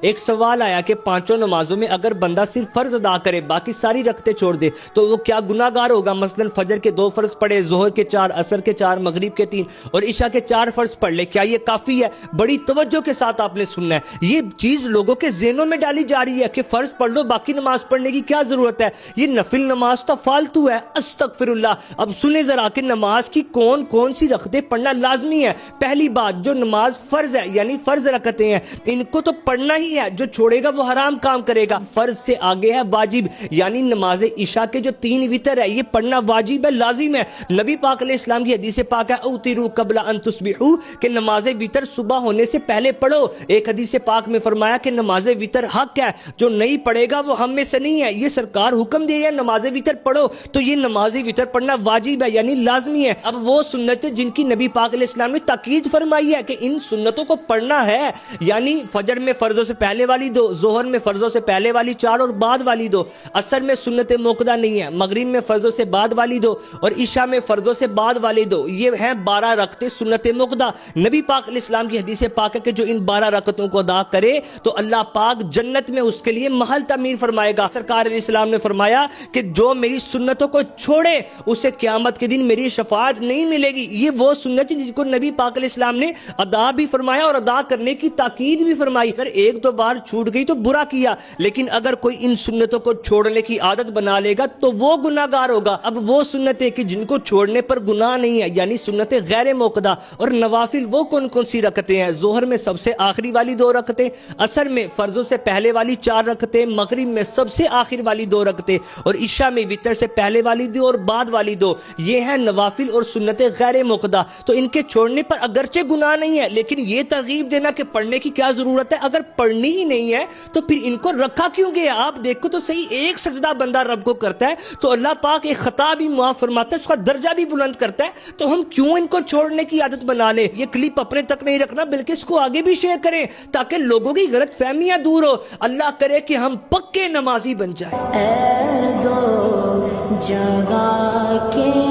ایک سوال آیا کہ پانچوں نمازوں میں اگر بندہ صرف فرض ادا کرے باقی ساری رکھتے چھوڑ دے تو وہ کیا گناہ گار ہوگا؟ مثلا فجر کے 2 فرض پڑھے، ظہر کے 4، عصر کے 4، مغرب کے 3 اور عشاء کے 4 فرض پڑھ لے، کیا یہ کافی ہے؟ بڑی توجہ کے ساتھ آپ نے سننا ہے، یہ چیز لوگوں کے ذہنوں میں ڈالی جا رہی ہے کہ فرض پڑھ لو، باقی نماز پڑھنے کی کیا ضرورت ہے؟ یہ نفل نماز تو فالتو ہے، استغفر اللہ۔ اب سنیں ذرا کہ نماز کی کون کون سی رکعتیں پڑھنا لازمی ہے۔ پہلی بات، جو نماز فرض ہے یعنی فرض رکعتیں ہیں، ان کو تو پڑھنا ہی ہے، جو چھوڑے گا وہ حرام کام کرے گا۔ فرض سے آگے ہے واجب، یعنی نماز عشاء کے جو 3 وتر ہے یہ پڑھنا واجب ہے، لازم ہے۔ نبی پاک علیہ السلام کی حدیث پاک ہے اوتروا قبل ان تصبحوا، کہ نماز وتر صبح ہونے سے پہلے پڑھو۔ ایک حدیث پاک میں فرمایا کہ نماز وتر حق ہے، جو نہیں پڑھے گا وہ ہم میں سے نہیں ہے۔ یہ سرکار حکم دے ہے نماز وتر پڑھو، تو یہ نماز وتر پڑھنا واجب ہے یعنی لازمی ہے۔ اب وہ سنتیں جن کی نبی پاک علیہ السلام نے تاکید فرمائی ہے کہ ان سنتوں کو پڑھنا ہے، یعنی فجر میں فرضوں سے پہلے والی 2، ظہر میں فرضوں سے پہلے والی 4 اور بعد والی 2، عصر میں سنت موقدہ نہیں ہے، مغرب میں فرضوں سے بعد والی 2 اور عشاء میں فرضوں سے بعد والی 2، یہ ہیں 12 رکعتیں سنت موقدہ۔ نبی پاک علیہ السلام کی حدیث پاک ہے کہ جو ان 12 رکعتوں کو ادا کرے تو اللہ پاک جنت میں اس کے لیے محل تعمیر فرمائے گا۔ سرکار علیہ السلام نے فرمایا کہ جو میری سنتوں کو چھوڑے اسے قیامت کے دن میری شفاعت نہیں ملے گی۔ یہ وہ سنت جن کو نبی پاک علیہ السلام نے ادا بھی فرمایا اور ادا کرنے کی تاکید بھی فرمائی۔ اگر ایک دو بار چھوٹ گئی تو برا کیا، لیکن اگر کوئی ان سنتوں کو چھوڑنے کی عادت بنا لے گا تو وہ گناہ گار ہوگا۔ اب وہ سنتیں کہ جن کو چھوڑنے پر گناہ نہیں ہے، یعنی سنتیں غیر موقدہ اور نوافل، وہ کون کون سی رکعتیں ہیں؟ ظہر میں سب سے آخری والی 2 رکعتیں، عصر میں فرضوں سے پہلے والی 4 رکعتیں، مغرب میں سب سے آخر والی 2 رکعتیں اور عشاء میں وتر سے پہلے والی 2 اور بعد والی 2۔ یہ ہیں نوافل اور سنتیں غیر موقدہ، تو ان کے چھوڑنے پر اگرچہ گناہ نہیں ہے، لیکن یہ ترغیب دینا کہ پڑھنے کی کیا ضرورت ہے، اگر پڑھنی ہی نہیں ہے تو پھر ان کو رکھا کیوں گیا؟ آپ دیکھو تو صحیح، ایک سجدہ بندہ رب کو کرتا ہے تو اللہ پاک ایک خطا بھی معاف فرماتا ہے، اس کا درجہ بھی بلند کرتا ہے، تو ہم کیوں ان کو چھوڑنے کی عادت بنا لیں؟ یہ کلپ اپنے تک نہیں رکھنا بلکہ اس کو آگے بھی شیئر کریں تاکہ لوگوں کی غلط فہمیاں دور ہو۔ اللہ کرے کہ ہم پکے نمازی بن جائیں۔ اے دو جگہ کے